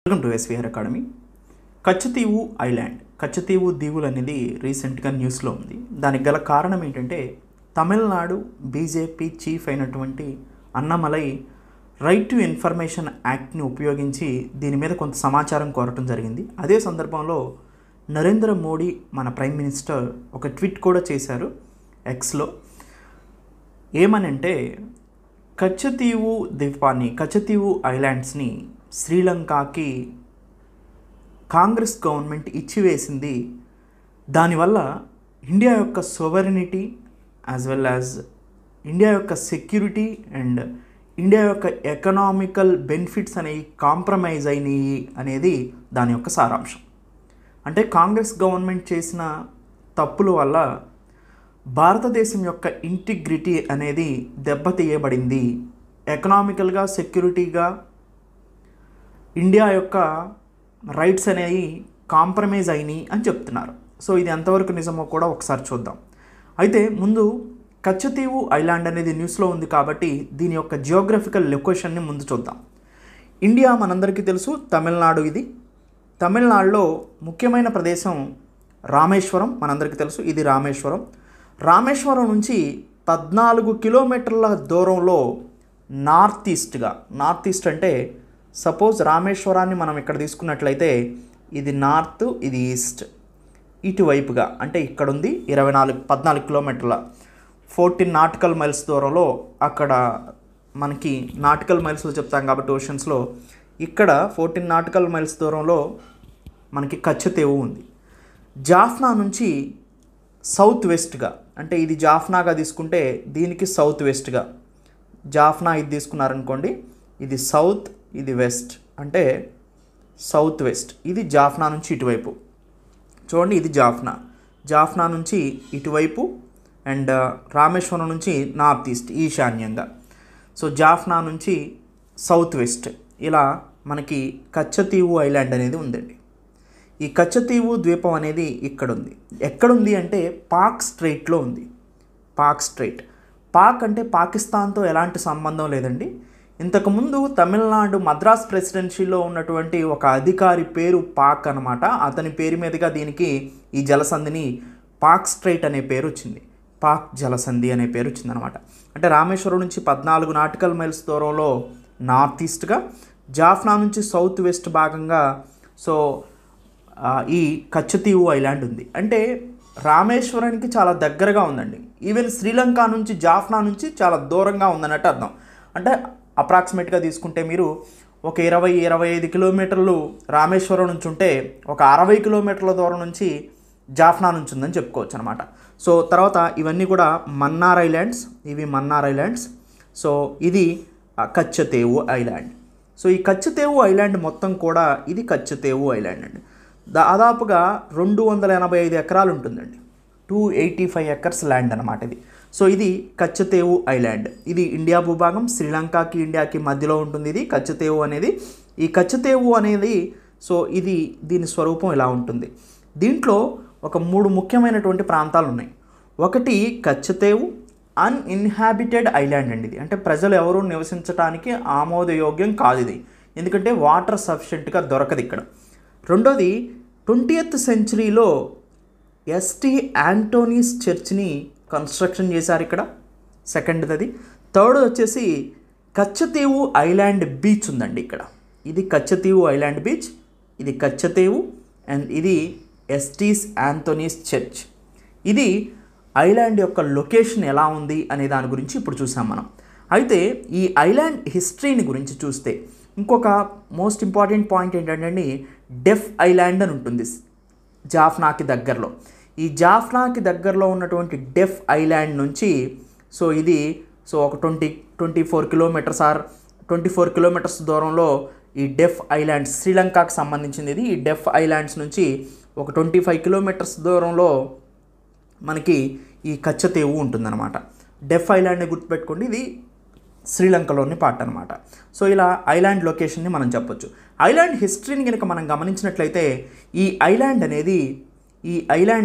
Welcome to SVR academy. Katchatheevu island, Katchatheevu దీవులు అనేది రీసెంట్గా న్యూస్లో ఉంది. దానికి గల కారణం ఏంటంటే తమిళనాడు బీజేపీ చీఫ్ అయినటువంటి అన్నమలై రైట్ టు ఇన్ఫర్మేషన్ యాక్ట్ని ఉపయోగించి దీని మీద కొంత సమాచారం కోరటం జరిగింది. అదే సందర్భంలో నరేంద్ర మోడీ మన ప్రైమ్ మినిస్టర్ ఒక ట్వీట్ కూడా చేశారు ఎక్స్లో. ఏమనంటే కచ్చతీవు ద్వీపాన్ని, కచ్చతీవు ఐలాండ్స్ని శ్రీలంకకి కాంగ్రెస్ గవర్నమెంట్ ఇచ్చివేసింది. దానివల్ల ఇండియా యొక్క సోవరెనిటీ యాజ్ వెల్ యాజ్ ఇండియా యొక్క సెక్యూరిటీ అండ్ ఇండియా యొక్క ఎకనామికల్ బెనిఫిట్స్ అనేవి కాంప్రమైజ్ అయినాయి అనేది దాని యొక్క సారాంశం. అంటే కాంగ్రెస్ గవర్నమెంట్ చేసిన తప్పుల వల్ల భారతదేశం యొక్క ఇంటిగ్రిటీ అనేది దెబ్బతీయబడింది. ఎకనామికల్గా, సెక్యూరిటీగా ఇండియా యొక్క రైట్స్ అనేవి కాంప్రమైజ్ అయినాయి అని చెప్తున్నారు. సో ఇది ఎంతవరకు నిజమో కూడా ఒకసారి చూద్దాం. అయితే ముందు కచ్చతీవు ఐలాండ్ అనేది న్యూస్లో ఉంది కాబట్టి దీని యొక్క జియోగ్రఫికల్ లొకేషన్ని ముందు చూద్దాం. ఇండియా మనందరికీ తెలుసు, తమిళనాడు ఇది. తమిళనాడులో ముఖ్యమైన ప్రదేశం రామేశ్వరం, మనందరికీ తెలుసు ఇది రామేశ్వరం. రామేశ్వరం నుంచి 14 కిలోమీటర్ల దూరంలో నార్త్ ఈస్ట్ అంటే సపోజ్ రామేశ్వరాన్ని మనం ఇక్కడ తీసుకున్నట్లయితే ఇది నార్త్, ఇది ఈస్ట్, ఇటువైపుగా అంటే ఇక్కడ ఉంది 14 కిలోమీటర్ల 14 నాటికల్ మైల్స్ దూరంలో. అక్కడ మనకి నాటికల్ మైల్స్లో చెప్తాం కాబట్టి ఓషన్స్లో ఇక్కడ 14 నాటికల్ మైల్స్ దూరంలో మనకి కచ్చతీవు ఉంది. జాఫ్నా నుంచి సౌత్ వెస్ట్గా, అంటే ఇది జాఫ్నాగా తీసుకుంటే దీనికి సౌత్ వెస్ట్గా, జాఫ్నా ఇది తీసుకున్నారనుకోండి, ఇది సౌత్, ఇది వెస్ట్, అంటే సౌత్ వెస్ట్. ఇది జాఫ్నా నుంచి ఇటువైపు చూడండి, ఇది జాఫ్నా నుంచి ఇటువైపు అండ్ రామేశ్వరం నుంచి నార్త్ ఈస్ట్ ఈశాన్యంగా. సో జాఫ్నా నుంచి సౌత్ వెస్ట్ ఇలా మనకి కచ్చతీవు ఐలాండ్ అనేది ఉందండి. ఈ కచ్చతీవు ద్వీపం అనేది ఇక్కడ ఉంది. ఎక్కడుంది అంటే పాక్ స్ట్రైట్లో ఉంది. పాక్ అంటే పాకిస్తాన్తో ఎలాంటి సంబంధం లేదండి. ఇంతకుముందు తమిళనాడు మద్రాస్ ప్రెసిడెన్సీలో ఉన్నటువంటి ఒక అధికారి పేరు పాక్ అనమాట. అతని పేరు మీదుగా దీనికి ఈ జలసంధిని పాక్ స్ట్రైట్ అనే పేరు వచ్చింది. పాక్ జలసంధి అనే పేరు వచ్చిందనమాట. అంటే రామేశ్వరం నుంచి 14 నాటికల్ మైల్స్ దూరంలో నార్త్ ఈస్ట్గా, జాఫ్నా నుంచి సౌత్ వెస్ట్ భాగంగా సో ఈ కచ్చతీవు ఐలాండ్ ఉంది. అంటే రామేశ్వరానికి చాలా దగ్గరగా ఉందండి. ఈవెన్ శ్రీలంక నుంచి జాఫ్నా నుంచి చాలా దూరంగా ఉందన్నట్టు అర్థం. అంటే అప్రాక్సిమేట్గా తీసుకుంటే మీరు ఒక 20-25 కిలోమీటర్లు రామేశ్వరం నుంచి ఉంటే ఒక 60 కిలోమీటర్ల దూరం నుంచి జాఫ్నా నుంచి ఉందని చెప్పుకోవచ్చు అనమాట. సో తర్వాత ఇవన్నీ కూడా మన్నార్ ఐలాండ్స్, ఇవి మన్నార్ ఐలాండ్స్. సో ఇది కచ్చతీవు ఐలాండ్. సో ఈ కచ్చతీవు ఐలాండ్ మొత్తం కూడా ఇది కచ్చతీవు ఐలాండ్ అండి. దాదాపుగా 285 ఎకరాలు ఉంటుందండి. 285 ఎకర్స్ ల్యాండ్ అనమాట ఇది. సో ఇది కచ్చతీవు ఐలాండ్. ఇది ఇండియా భూభాగం, శ్రీలంకకి ఇండియాకి మధ్యలో ఉంటుంది ఇది కచ్చతీవు అనేది. ఈ కచ్చతీవు అనేది సో ఇది దీని స్వరూపం ఇలా ఉంటుంది. దీంట్లో ఒక 3 ముఖ్యమైనటువంటి ప్రాంతాలు ఉన్నాయి. ఒకటి కచ్చతీవు అన్ఇన్హాబిటెడ్ ఐలాండ్ అండి. ఇది అంటే ప్రజలు ఎవరు నివసించడానికి ఆమోదయోగ్యం కాదు ఇది, ఎందుకంటే వాటర్ సఫిషియెంట్గా దొరకదు ఇక్కడ. రెండోది 20th సెంచరీలో ఎస్టీ ఆంటోనీస్ చర్చ్ని కన్స్ట్రక్షన్ చేశారు ఇక్కడ, సెకండ్ది. థర్డ్ వచ్చేసి కచ్చతీవు ఐలాండ్ బీచ్ ఉందండి ఇక్కడ. ఇది కచ్చతీవు ఐలాండ్ బీచ్, ఇది కచ్చతీవు అండ్ ఇది ఎస్టీస్ ఆంటోనీస్ చర్చ్. ఇది ఐలాండ్ యొక్క లొకేషన్ ఎలా ఉంది అనే దాని గురించి ఇప్పుడు చూసాం మనం. అయితే ఈ ఐలాండ్ హిస్టరీని గురించి చూస్తే ఇంకొక మోస్ట్ ఇంపార్టెంట్ పాయింట్ ఏంటంటే డెఫ్ ఐలాండ్ అని ఉంటుంది జాఫ్నాకి దగ్గరలో. ఈ జాఫ్నాకి దగ్గరలో ఉన్నటువంటి డెఫ్ ఐలాండ్ నుంచి సో ఇది సో ఒక 24 కిలోమీటర్స్ ఆర్ 24 కిలోమీటర్స్ దూరంలో ఈ డెఫ్ ఐలాండ్స్, శ్రీలంకకు సంబంధించింది ఇది. ఈ డెఫ్ ఐలాండ్స్ నుంచి ఒక 25 కిలోమీటర్స్ దూరంలో మనకి ఈ కచ్చతీవు ఉంటుందన్నమాట. డెఫ్ ఐలాండ్ని గుర్తుపెట్టుకోండి, ఇది శ్రీలంకలోని పార్ట్ అనమాట. సో ఇలా ఐలాండ్ లొకేషన్ని మనం చెప్పొచ్చు. ఐలాండ్ హిస్టరీని కనుక మనం గమనించినట్లయితే ఈ ఐలాండ్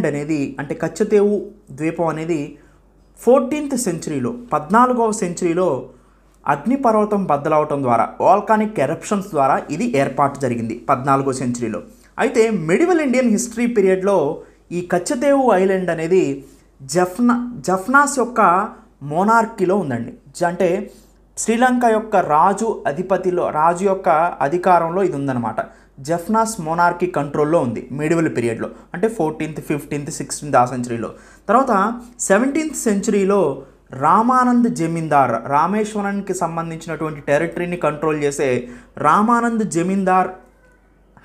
అనేది అంటే కచ్చతీవు ద్వీపం అనేది 14th సెంచరీలో 14వ సెంచరీలో అగ్నిపర్వతం బద్దలవటం ద్వారా, వాల్కానిక్ ఎరప్షన్స్ ద్వారా ఇది ఏర్పాటు జరిగింది 14వ సెంచరీలో. అయితే మెడివల్ ఇండియన్ హిస్టరీ పీరియడ్లో ఈ కచ్చతేవు ఐలాండ్ అనేది జఫ్నాస్ యొక్క మోనార్కీలో ఉందండి. అంటే శ్రీలంక యొక్క రాజు యొక్క అధికారంలో ఇది ఉందన్నమాట. జఫ్నాస్ మోనార్కీ కంట్రోల్లో ఉంది మెడివల్ పీరియడ్లో, అంటే 14th, 15th, 16th ఆ సెంచరీలో. తర్వాత 17th సెంచరీలో రామానంద్ జమీందార్, రామేశ్వరానికి సంబంధించినటువంటి టెరిటరీని కంట్రోల్ చేసే రామానంద్ జమీందార్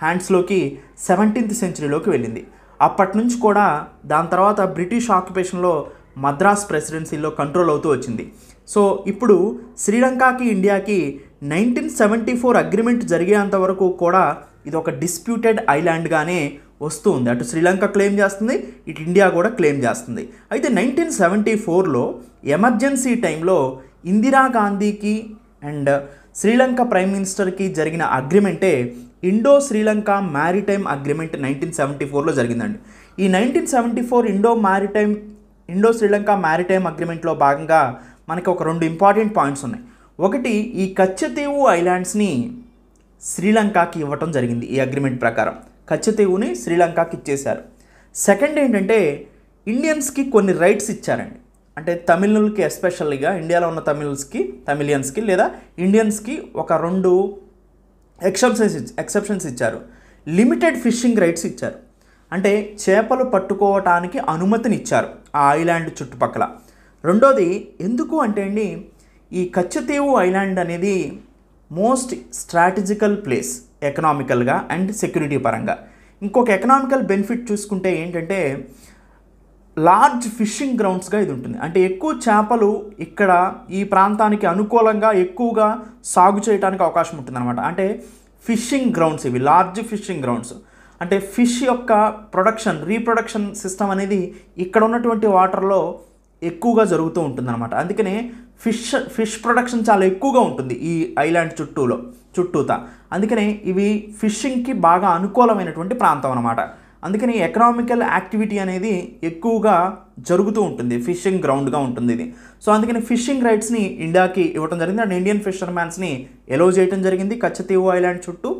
హ్యాండ్స్లోకి 17th సెంచరీలోకి వెళ్ళింది. అప్పటి నుంచి కూడా దాని తర్వాత బ్రిటిష్ ఆక్యుపేషన్లో మద్రాస్ ప్రెసిడెన్సీలో కంట్రోల్ అవుతూ వచ్చింది. సో ఇప్పుడు శ్రీలంకకి ఇండియాకి 1974 అగ్రిమెంట్ జరిగేంత వరకు కూడా ఇది ఒక డిస్ప్యూటెడ్ ఐలాండ్గానే వస్తూ ఉంది. అటు శ్రీలంక క్లెయిమ్ చేస్తుంది, ఇటు ఇండియా కూడా క్లెయిమ్ చేస్తుంది. అయితే 1974లో ఎమర్జెన్సీ టైంలో ఇందిరాగాంధీకి అండ్ శ్రీలంక ప్రైమ్ మినిస్టర్కి జరిగిన అగ్రిమెంటే ఇండో శ్రీలంక మ్యారిటైమ్ అగ్రిమెంట్ 1974లో జరిగిందండి. ఈ 1974 ఇండో శ్రీలంక మ్యారిటైమ్ అగ్రిమెంట్లో భాగంగా మనకి ఒక 2 ఇంపార్టెంట్ పాయింట్స్ ఉన్నాయి. ఒకటి, ఈ కచ్చతీవు ఐలాండ్స్ని శ్రీలంకకి ఇవ్వటం జరిగింది. ఈ అగ్రిమెంట్ ప్రకారం కచ్చతీవుని శ్రీలంకకి ఇచ్చేశారు. సెకండ్ ఏంటంటే ఇండియన్స్కి కొన్ని రైట్స్ ఇచ్చారండి. అంటే తమిళులకి, ఎస్పెషల్గా ఇండియాలో ఉన్న తమిళియన్స్కి లేదా ఇండియన్స్కి ఒక 2 ఎక్సెప్షన్స్ ఇచ్చారు. లిమిటెడ్ ఫిషింగ్ రైట్స్ ఇచ్చారు. అంటే చేపలు పట్టుకోవటానికి అనుమతిని ఇచ్చారు ఆ ఐలాండ్ చుట్టుపక్కల. రెండోది ఎందుకు అంటే అండి, ఈ కచ్చతీవు ఐలాండ్ అనేది మోస్ట్ స్ట్రాటజికల్ ప్లేస్ ఎకనామికల్గా అండ్ సెక్యూరిటీ పరంగా. ఇంకొక ఎకనామికల్ బెనిఫిట్ చూసుకుంటే ఏంటంటే లార్జ్ ఫిషింగ్ గ్రౌండ్స్గా ఇది ఉంటుంది. అంటే ఎక్కువ చేపలు ఇక్కడ ఈ ప్రాంతానికి అనుకూలంగా ఎక్కువగా సాగు చేయడానికి అవకాశం ఉంటుందన్నమాట. అంటే ఫిషింగ్ గ్రౌండ్స్ ఇవి, లార్జ్ ఫిషింగ్ గ్రౌండ్స్. అంటే ఫిష్ యొక్క రీప్రొడక్షన్ సిస్టమ్ అనేది ఇక్కడ ఉన్నటువంటి వాటర్లో ఎక్కువగా జరుగుతూ ఉంటుందన్నమాట. అందుకనే ఫిష్ ప్రొడక్షన్ చాలా ఎక్కువగా ఉంటుంది ఈ ఐలాండ్ చుట్టూతా. అందుకనే ఇవి ఫిషింగ్కి బాగా అనుకూలమైనటువంటి ప్రాంతం అన్నమాట. అందుకని ఎకనామికల్ యాక్టివిటీ అనేది ఎక్కువగా జరుగుతూ ఉంటుంది, ఫిషింగ్ గ్రౌండ్గా ఉంటుంది ఇది. సో అందుకని ఫిషింగ్ రైట్స్ని ఇండియాకి ఇవ్వడం జరిగింది అండ్ ఇండియన్ ఫిషర్మ్యాన్స్ని ఎలో చేయడం జరిగింది కచ్చతీవు ఐలాండ్ చుట్టూ.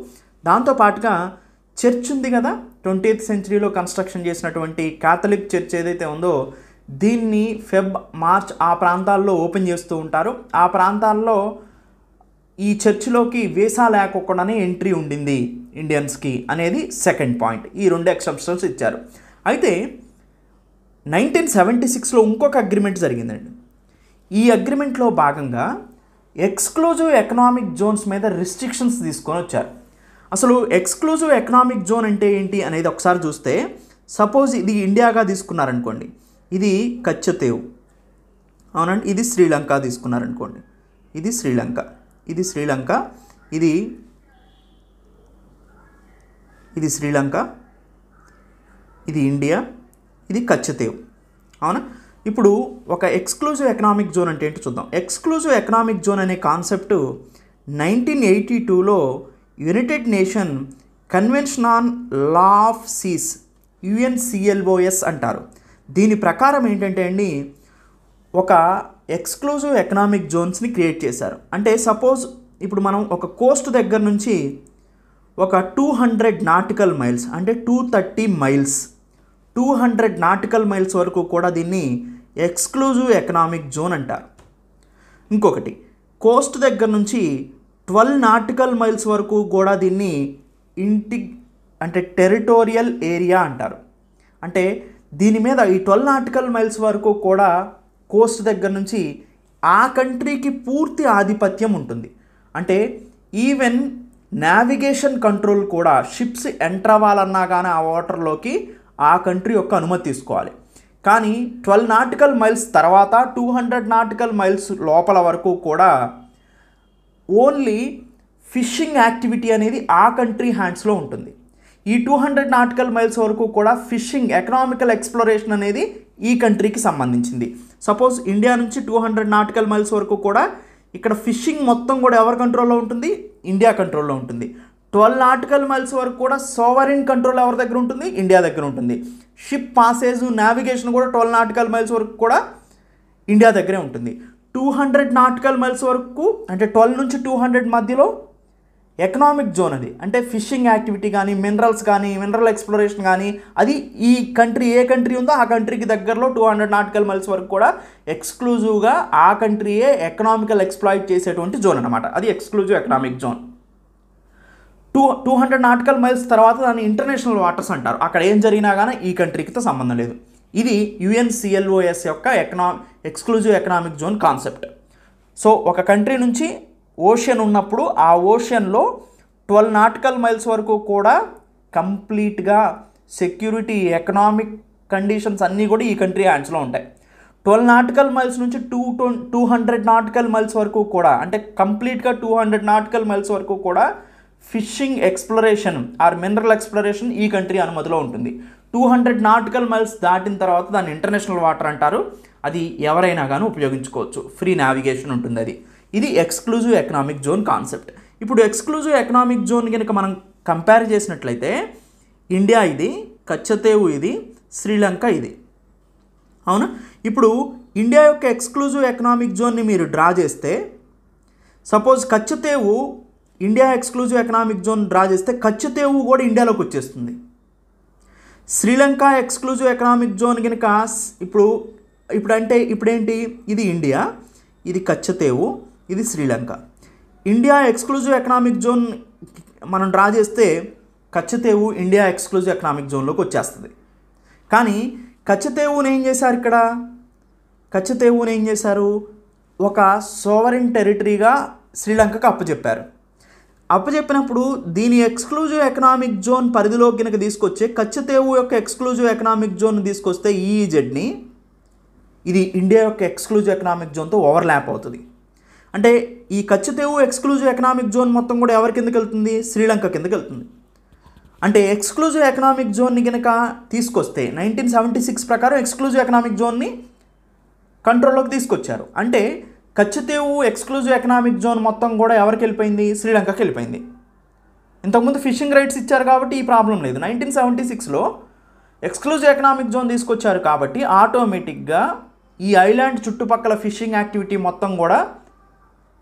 దాంతోపాటుగా చర్చ్ ఉంది కదా, 20th సెంచరీలో కన్స్ట్రక్షన్ చేసినటువంటి క్యాథలిక్ చర్చ్ ఏదైతే ఉందో దీన్ని మార్చ్ ఆ ప్రాంతాల్లో ఓపెన్ చేస్తూ ఉంటారు. ఆ ప్రాంతాల్లో ఈ చర్చిలోకి వీసా లేకోకుండానే ఎంట్రీ ఉండింది ఇండియన్స్కి అనేది సెకండ్ పాయింట్. ఈ 2 ఎక్సెప్షన్స్ ఇచ్చారు. అయితే 1976లో ఇంకొక అగ్రిమెంట్ జరిగిందండి. ఈ అగ్రిమెంట్లో భాగంగా ఎక్స్క్లూజివ్ ఎకనామిక్ జోన్స్ మీద రిస్ట్రిక్షన్స్ తీసుకొని వచ్చారు. అసలు ఎక్స్క్లూజివ్ ఎకనామిక్ జోన్ అంటే ఏంటి అనేది ఒకసారి చూస్తే, సపోజ్ ఇది ఇండియాగా తీసుకున్నారనుకోండి, ఇది కచ్చతీవు, అవునండి, ఇది శ్రీలంక తీసుకున్నారనుకోండి, ఇది శ్రీలంక, ఇది శ్రీలంక, ఇది శ్రీలంక, ఇది ఇండియా, ఇది కచ్చతీవు, అవునా. ఇప్పుడు ఒక ఎక్స్క్లూజివ్ ఎకనామిక్ జోన్ అంటే ఏంటో చూద్దాం. ఎక్స్క్లూజివ్ ఎకనామిక్ జోన్ అనే కాన్సెప్ట్ 1982లో United Nation convention on law of seas, UNCLOS అంటారు. దీని ప్రకారం ఏంటంటే అండి, ఒక ఎక్స్క్లూజివ్ ఎకనామిక్ జోన్స్ని క్రియేట్ చేశారు. అంటే సపోజ్ ఇప్పుడు మనం ఒక కోస్ట్ దగ్గర నుంచి ఒక 200 నాటికల్ మైల్స్ అంటే 230 మైల్స్ 200 నాటికల్ మైల్స్ వరకు కూడా దీన్ని ఎక్స్క్లూజివ్ ఎకనామిక్ జోన్ అంటారు. ఇంకొకటి కోస్ట్ దగ్గర నుంచి 12 నాటికల్ మైల్స్ వరకు కూడా దీన్ని అంటే టెరిటోరియల్ ఏరియా అంటారు. అంటే దీని మీద ఈ 12 నాటికల్ మైల్స్ వరకు కూడా కోస్ట్ దగ్గర నుంచి ఆ కంట్రీకి పూర్తి ఆధిపత్యం ఉంటుంది. అంటే ఈవెన్ నావిగేషన్ కంట్రోల్ కూడా, షిప్స్ ఎంటర్ అవ్వాలన్నా కానీ ఆ వాటర్లోకి ఆ కంట్రీ యొక్క అనుమతి తీసుకోవాలి. కానీ 12 నాటికల్ మైల్స్ తర్వాత 200 నాటికల్ మైల్స్ లోపల వరకు కూడా ఓన్లీ ఫిషింగ్ యాక్టివిటీ అనేది ఆ కంట్రీ హ్యాండ్స్లో ఉంటుంది. ఈ 200 నాటికల్ మైల్స్ వరకు కూడా ఫిషింగ్, ఎకనామికల్ ఎక్స్ప్లోరేషన్ అనేది ఈ కంట్రీకి సంబంధించింది. సపోజ్ ఇండియా నుంచి 200 నాటికల్ మైల్స్ వరకు కూడా ఇక్కడ ఫిషింగ్ మొత్తం కూడా ఎవరి కంట్రోల్లో ఉంటుంది? ఇండియా కంట్రోల్లో ఉంటుంది. 12 నాటికల్ మైల్స్ వరకు కూడా సోవరిన్ కంట్రోల్ ఎవరి దగ్గర ఉంటుంది? ఇండియా దగ్గర ఉంటుంది. షిప్ పాసేజ్, నావిగేషన్ కూడా 12 నాటికల్ మైల్స్ వరకు కూడా ఇండియా దగ్గరే ఉంటుంది. 200 నాటికల్ మైల్స్ వరకు, అంటే 12 నుంచి 200 మధ్యలో ఎకనామిక్ జోన్ అది. అంటే ఫిషింగ్ యాక్టివిటీ కానీ, మినరల్స్ కానీ, మినరల్ ఎక్స్ప్లోరేషన్ కానీ, అది ఈ కంట్రీ ఏ కంట్రీ ఉందో ఆ కంట్రీకి దగ్గరలో 200 నాటికల్ మైల్స్ వరకు కూడా ఎక్స్క్లూజివ్గా ఆ కంట్రీయే ఎకనామికల్ ఎక్స్ప్లాయిట్ చేసేటువంటి జోన్ అనమాట. అది exclusive economic zone. 200 nautical miles తర్వాత దాన్ని ఇంటర్నేషనల్ వాటర్స్ అంటారు. అక్కడ ఏం జరిగినా కానీ ఈ కంట్రీకితో సంబంధం లేదు. ఇది UNCLOS యొక్క exclusive economic zone concept. So ఒక కంట్రీ నుంచి ఓషన్ ఉన్నప్పుడు ఆ ఓషన్లో 12 నాటికల్ మైల్స్ వరకు కూడా కంప్లీట్గా సెక్యూరిటీ, ఎకనామిక్ కండిషన్స్ అన్నీ కూడా ఈ కంట్రీ హ్యాండ్స్లో ఉంటాయి. 12 నాటికల్ మైల్స్ నుంచి 200 నాటికల్ మైల్స్ వరకు కూడా, అంటే కంప్లీట్గా 200 నాటికల్ మైల్స్ వరకు కూడా fishing exploration or mineral exploration ఈ కంట్రీ అనుమతిలో ఉంటుంది. 200 నాటికల్ మైల్స్ దాటిన తర్వాత దాన్ని ఇంటర్నేషనల్ వాటర్ అంటారు. అది ఎవరైనా కానీ ఉపయోగించుకోవచ్చు, ఫ్రీ నావిగేషన్ ఉంటుంది అది. ఇది ఎక్స్క్లూజివ్ ఎకనామిక్ జోన్ కాన్సెప్ట్. ఇప్పుడు ఎక్స్క్లూజివ్ ఎకనామిక్ జోన్ కనుక మనం కంపేర్ చేసినట్లయితే ఇండియా ఇది, కచ్చతీవు ఇది, శ్రీలంక ఇది, అవునా? ఇప్పుడు ఇండియా యొక్క ఎక్స్క్లూజివ్ ఎకనామిక్ జోన్ని మీరు డ్రా చేస్తే, suppose Katchatheevu India exclusive economic zone draw చేస్తే కచ్చతీవు కూడా ఇండియాలోకి వచ్చేస్తుంది. శ్రీలంక ఎక్స్క్లూజివ్ ఎకనామిక్ జోన్ కనుక ఇప్పుడేంటి, ఇది ఇండియా, ఇది కచ్చతీవు, ఇది Sri Lanka. India exclusive economic zone మనం డ్రా చేస్తే కచ్చతీవు ఇండియా ఎక్స్క్లూజివ్ ఎకనామిక్ జోన్లోకి వచ్చేస్తుంది. కానీ కచ్చతీవుని ఏం చేశారు, ఒక సోవరెన్ టెరిటరీగా శ్రీలంకకు అప్పచెప్పారు. అప్పచెప్పినప్పుడు దీని ఎక్స్క్లూజివ్ ఎకనామిక్ జోన్ పరిధిలోకి కనుక తీసుకొచ్చే కచ్చతీవు యొక్క ఎక్స్క్లూజివ్ ఎకనామిక్ జోన్ తీసుకొస్తే ఈఈజెడ్ని, ఇది ఇండియా యొక్క ఎక్స్క్లూజివ్ ఎకనామిక్ జోన్తో ఓవర్లాప్ అవుతుంది. అంటే ఈ కచ్చతీవు ఎక్స్క్లూజివ్ ఎకనామిక్ జోన్ మొత్తం కూడా ఎవరి కిందకి వెళ్తుంది, శ్రీలంక కిందకి వెళ్తుంది. అంటే ఎక్స్క్లూజివ్ ఎకనామిక్ జోన్ని కనుక తీసుకొస్తే 1976 ప్రకారం ఎక్స్క్లూజివ్ ఎకనామిక్ జోన్ని కంట్రోల్లోకి తీసుకొచ్చారు. అంటే కచ్చతీవు ఎక్స్క్లూజివ్ ఎకనామిక్ జోన్ మొత్తం కూడా ఎవరికి వెళ్ళిపోయింది, శ్రీలంకకి వెళ్ళిపోయింది. ఇంతకుముందు ఫిషింగ్ రైట్స్ ఇచ్చారు కాబట్టి ఈ ప్రాబ్లం లేదు. 1976లో ఎక్స్క్లూజివ్ ఎకనామిక్ జోన్ తీసుకొచ్చారు కాబట్టి ఆటోమేటిక్గా ఈ ఐలాండ్ చుట్టుపక్కల ఫిషింగ్ యాక్టివిటీ మొత్తం కూడా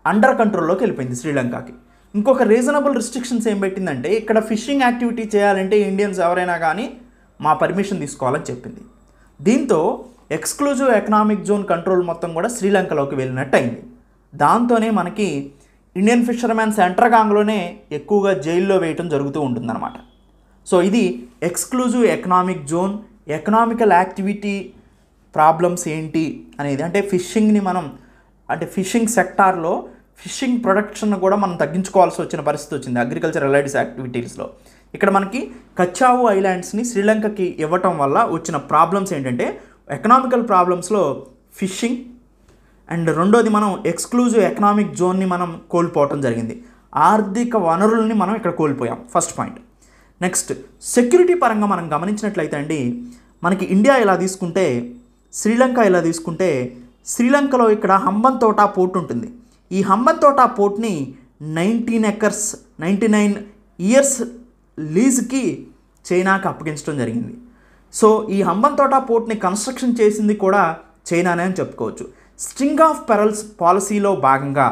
అండర్ కంట్రోల్లోకి వెళ్ళిపోయింది శ్రీలంకకి. ఇంకొక రీజనబుల్ రిస్ట్రిక్షన్స్ ఏం పెట్టిందంటే, ఇక్కడ ఫిషింగ్ యాక్టివిటీ చేయాలంటే ఇండియన్స్ ఎవరైనా కానీ మా పర్మిషన్ తీసుకోవాలని చెప్పింది. దీంతో ఎక్స్క్లూజివ్ ఎకనామిక్ జోన్ కంట్రోల్ మొత్తం కూడా శ్రీలంకలోకి వెళ్ళినట్టు అయింది. దాంతోనే మనకి ఇండియన్ ఫిషర్మెన్ సెంట్రగాంగ్లోనే ఎక్కువగా జైల్లో వేయటం జరుగుతూ ఉంటుందన్నమాట. సో ఇది exclusive economic zone. Economical activity problems ఏంటి అనేది, అంటే ఫిషింగ్ని మనం, అంటే ఫిషింగ్ సెక్టార్లో ఫిషింగ్ ప్రొడక్షన్ కూడా మనం తగ్గించుకోవాల్సి వచ్చిన పరిస్థితి వచ్చింది అగ్రికల్చర్ రిలేటెడ్ యాక్టివిటీస్లో. ఇక్కడ మనకి కచ్చావు ఐలాండ్స్ని శ్రీలంకకి ఇవ్వటం వల్ల వచ్చిన ప్రాబ్లమ్స్ ఏంటంటే, ఎకనామికల్ ప్రాబ్లమ్స్లో ఫిషింగ్ అండ్ రెండోది మనం ఎక్స్క్లూజివ్ ఎకనామిక్ జోన్ని మనం కోల్పోవటం జరిగింది. ఆర్థిక వనరుల్ని మనం ఇక్కడ కోల్పోయాం, ఫస్ట్ పాయింట్. నెక్స్ట్ సెక్యూరిటీ పరంగా మనం గమనించినట్లయితే అండి, మనకి ఇండియా ఇలా తీసుకుంటే, శ్రీలంక ఇలా తీసుకుంటే, శ్రీలంకలో ఇక్కడ హంబంతోట పోర్ట్ ఉంటుంది. ఈ హంబంతోట పోర్ట్ని 99 ఇయర్స్ లీజ్కి చైనాకి అప్పగించడం జరిగింది. సో ఈ హంబంతోట పోర్ట్ని కన్స్ట్రక్షన్ చేసింది కూడా చైనానే అని చెప్పుకోవచ్చు. స్ట్రింగ్ ఆఫ్ పెరల్స్ పాలసీలో భాగంగా,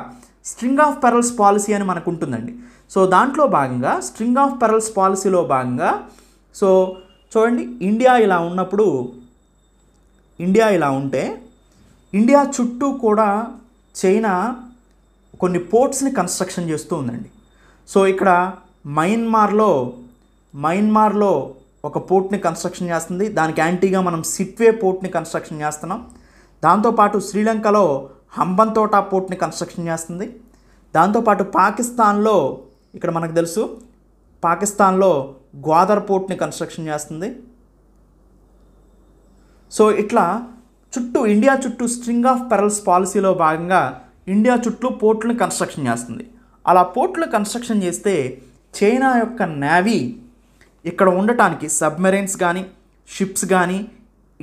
స్ట్రింగ్ ఆఫ్ పెరల్స్ పాలసీ అని మనకు ఉంటుందండి. సో దాంట్లో భాగంగా స్ట్రింగ్ ఆఫ్ పెరల్స్ పాలసీలో భాగంగా, సో చూడండి, ఇండియా ఇలా ఉన్నప్పుడు, ఇండియా ఇలా ఉంటే, ఇండియా చుట్టూ కూడా చైనా కొన్ని పోర్ట్స్ని కన్స్ట్రక్షన్ చేస్తూ ఉందండి. సో ఇక్కడ మయన్మార్లో ఒక పోర్ట్ని కన్స్ట్రక్షన్ చేస్తుంది. దానికి యాంటీగా మనం సిట్వే పోర్ట్ని కన్స్ట్రక్షన్ చేస్తున్నాం. దాంతోపాటు శ్రీలంకలో హంబంతోట పోర్ట్ని కన్స్ట్రక్షన్ చేస్తుంది. దాంతోపాటు పాకిస్తాన్లో, ఇక్కడ మనకు తెలుసు, పాకిస్తాన్లో గ్వాదర్ పోర్ట్ని కన్స్ట్రక్షన్ చేస్తుంది. సో ఇట్లా ఇండియా చుట్టూ స్ట్రింగ్ ఆఫ్ పెరల్స్ పాలసీలో భాగంగా ఇండియా చుట్టూ పోర్ట్లను కన్స్ట్రక్షన్ చేస్తుంది. అలా పోర్ట్లు కన్స్ట్రక్షన్ చేస్తే చైనా యొక్క నేవీ ఇక్కడ ఉండటానికి, సబ్మెరైన్స్ కానీ షిప్స్ కానీ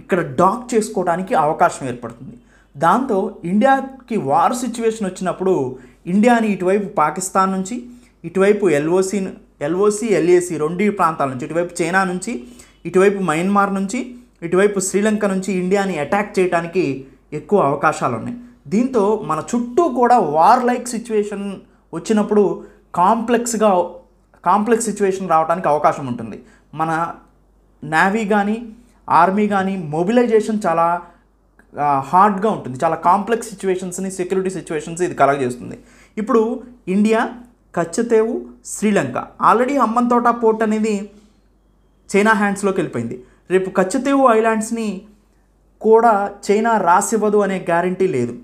ఇక్కడ డాక్ చేసుకోవడానికి అవకాశం ఏర్పడుతుంది. దాంతో ఇండియాకి వార్ సిచ్యువేషన్ వచ్చినప్పుడు ఇండియాని ఇటువైపు పాకిస్తాన్ నుంచి, ఇటువైపు ఎల్ఓసి ఎల్ఏసి రెండు ప్రాంతాల నుంచి, ఇటువైపు చైనా నుంచి, ఇటువైపు మయన్మార్ నుంచి, ఇటువైపు శ్రీలంక నుంచి ఇండియాని అటాక్ చేయడానికి ఎక్కువ అవకాశాలు ఉన్నాయి. దీంతో మన చుట్టూ కూడా వార్ లైక్ సిచ్యువేషన్ వచ్చినప్పుడు కాంప్లెక్స్ సిచ్యువేషన్ రావడానికి అవకాశం ఉంటుంది. మన నేవీ కానీ ఆర్మీ కానీ మొబిలైజేషన్ చాలా హార్డ్గా ఉంటుంది. చాలా కాంప్లెక్స్ సిచ్యువేషన్స్ని, సెక్యూరిటీ సిచ్యువేషన్స్ ఇది కలగజేస్తుంది. ఇప్పుడు ఇండియా, కచ్చతేవు, శ్రీలంక ఆల్రెడీ హంబంతోట పోర్ట్ అనేది చైనా హ్యాండ్స్లోకి వెళ్ళిపోయింది. రేపు కచ్చతేవు ఐలాండ్స్ని కూడా చైనా రాసివ్వదు అనే గ్యారంటీ లేదు.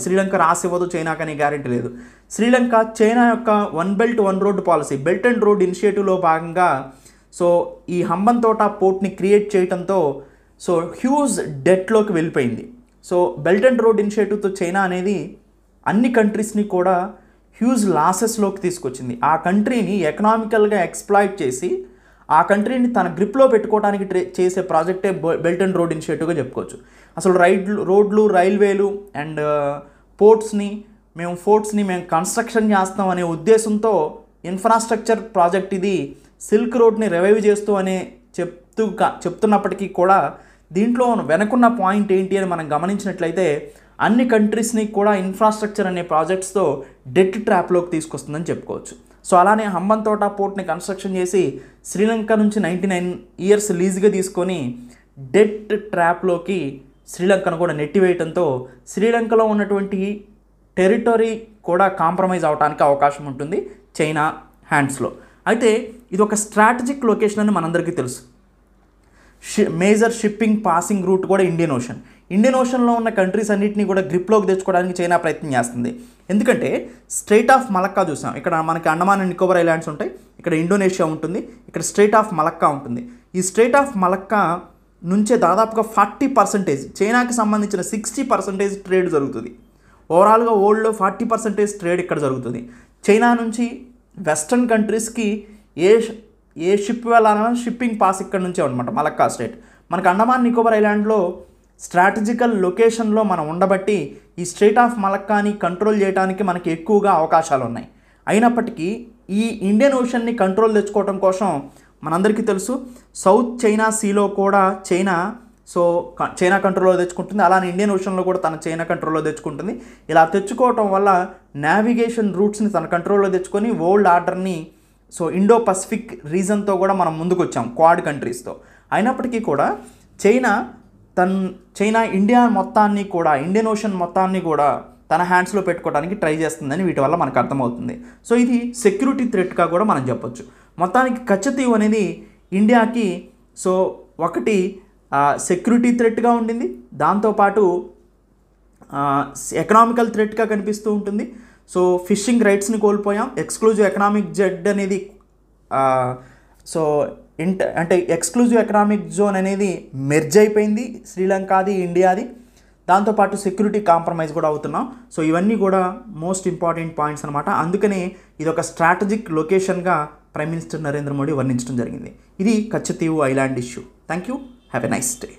శ్రీలంక రాసివ్వదు చైనాకు అనే గ్యారంటీ లేదు. శ్రీలంక చైనా యొక్క one belt one road policy, belt and road ఇనిషియేటివ్లో భాగంగా ఈ హంబంతోట పోర్ట్ని క్రియేట్ చేయడంతో హ్యూజ్ డెట్లోకి వెళ్ళిపోయింది. బెల్ట్ అండ్ రోడ్ ఇనిషియేటివ్తో చైనా అనేది అన్ని కంట్రీస్ని కూడా హ్యూజ్ లాసెస్లోకి తీసుకొచ్చింది. ఆ కంట్రీని ఎకనామికల్గా ఎక్స్ప్లాయిట్ చేసి ఆ కంట్రీని తన గ్రిప్లో పెట్టుకోవడానికి చేసే ప్రాజెక్టే బెల్ట్ అండ్ రోడ్ ఇనిషియేటివ్గా చెప్పుకోవచ్చు. అసలు రోడ్లు, రైల్వేలు అండ్ ఫోర్ట్స్ని మేము కన్స్ట్రక్షన్ చేస్తాం అనే ఉద్దేశంతో ఇన్ఫ్రాస్ట్రక్చర్ ప్రాజెక్ట్ ఇది సిల్క్ రోడ్ని రివైవ్ చేస్తూ అనే చెప్తున్నప్పటికీ కూడా దీంట్లో వెనకున్న పాయింట్ ఏంటి అని మనం గమనించినట్లయితే అన్ని కంట్రీస్ని కూడా ఇన్ఫ్రాస్ట్రక్చర్ అనే ప్రాజెక్ట్స్తో డెట్ ట్రాప్లోకి తీసుకొస్తుందని చెప్పుకోవచ్చు. అలానే హంబంతోట పోర్ట్ని కన్స్ట్రక్షన్ చేసి శ్రీలంక నుంచి 99 years లీజ్గా తీసుకొని డెట్ ట్రాప్లోకి శ్రీలంకను కూడా నెట్టివేయడంతో శ్రీలంకలో ఉన్నటువంటి టెరిటరీ కూడా కాంప్రమైజ్ అవడానికి అవకాశం ఉంటుంది చైనా హ్యాండ్స్లో. అయితే ఇది ఒక స్ట్రాటజిక్ లొకేషన్ అని మనందరికీ తెలుసు. మేజర్ షిప్పింగ్ పాసింగ్ రూట్ కూడా ఇండియన్ ఓషన్లో ఉన్న కంట్రీస్ అన్నింటినీ కూడా గ్రిప్లోకి తెచ్చుకోవడానికి చైనా ప్రయత్నం చేస్తుంది. ఎందుకంటే స్ట్రైట్ ఆఫ్ మలక్కా చూసాం, ఇక్కడ మనకి అండమాన్ అండ్ నికోబార్ ఐలాండ్స్ ఉంటాయి, ఇక్కడ ఇండోనేషియా ఉంటుంది, ఇక్కడ స్ట్రైట్ ఆఫ్ మలక్కా ఉంటుంది. ఈ స్ట్రైట్ ఆఫ్ మలక్కా నుంచే దాదాపుగా 40% చైనాకి సంబంధించిన 60% ట్రేడ్ జరుగుతుంది. ఓవరాల్గా వరల్డ్లో 40% ట్రేడ్ ఇక్కడ జరుగుతుంది. చైనా నుంచి వెస్ట్రన్ కంట్రీస్కి ఏ షిప్ వెళ్ళాలన్నా షిప్పింగ్ పాస్ ఇక్కడ నుంచే అనమాట మలక్కా స్ట్రైట్. మనకు అండమాన్ నికోబార్ ఐలాండ్లో స్ట్రాటజికల్ లొకేషన్లో మనం ఉండబట్టి ఈ స్ట్రైట్ ఆఫ్ మలక్కాని కంట్రోల్ చేయడానికి మనకి ఎక్కువగా అవకాశాలు ఉన్నాయి. అయినప్పటికీ ఈ ఇండియన్ ఓషన్ని కంట్రోల్ తెచ్చుకోవడం కోసం మనందరికీ తెలుసు సౌత్ చైనా సీలో కూడా చైనా కంట్రోల్లో తెచ్చుకుంటుంది, అలానే ఇండియన్ ఓషన్లో కూడా తన చైనా కంట్రోల్లో తెచ్చుకుంటుంది. ఇలా తెచ్చుకోవటం వల్ల నావిగేషన్ రూట్స్ని తన కంట్రోల్లో తెచ్చుకొని వరల్డ్ ఆర్డర్ని ఇండో పసిఫిక్ రీజన్తో కూడా మనం ముందుకు వచ్చాం క్వాడ్ కంట్రీస్తో. అయినప్పటికీ కూడా చైనా ఇండియన్ ఓషన్ మొత్తాన్ని కూడా తన హ్యాండ్స్లో పెట్టుకోవడానికి ట్రై చేస్తుందని వీటి వల్ల మనకు అర్థమవుతుంది. ఇది సెక్యూరిటీ థ్రెట్గా కూడా మనం చెప్పొచ్చు. మొత్తానికి కచ్చతీవు అనేది ఇండియాకి ఒకటి సెక్యూరిటీ థ్రెట్గా ఉండింది, దాంతోపాటు ఎకనామికల్ థ్రెట్గా కనిపిస్తూ ఉంటుంది. ఫిషింగ్ రైట్స్ని కోల్పోయాం. ఎక్స్క్లూజివ్ ఎకనామిక్ జెడ్ అనేది అంటే ఎక్స్క్లూజివ్ ఎకనామిక్ జోన్ అనేది మెర్జ్ అయిపోయింది శ్రీలంకది, ఇండియాది. దాంతోపాటు సెక్యూరిటీ కాంప్రమైజ్ కూడా అవుతున్నాం. ఇవన్నీ కూడా మోస్ట్ ఇంపార్టెంట్ పాయింట్స్ అనమాట. అందుకనే ఇది ఒక స్ట్రాటజిక్ లొకేషన్గా ప్రైమ్ మినిస్టర్ నరేంద్ర మోడీ వర్ణించడం జరిగింది. ఇది Katchatheevu island issue. Thank you. Have a nice day.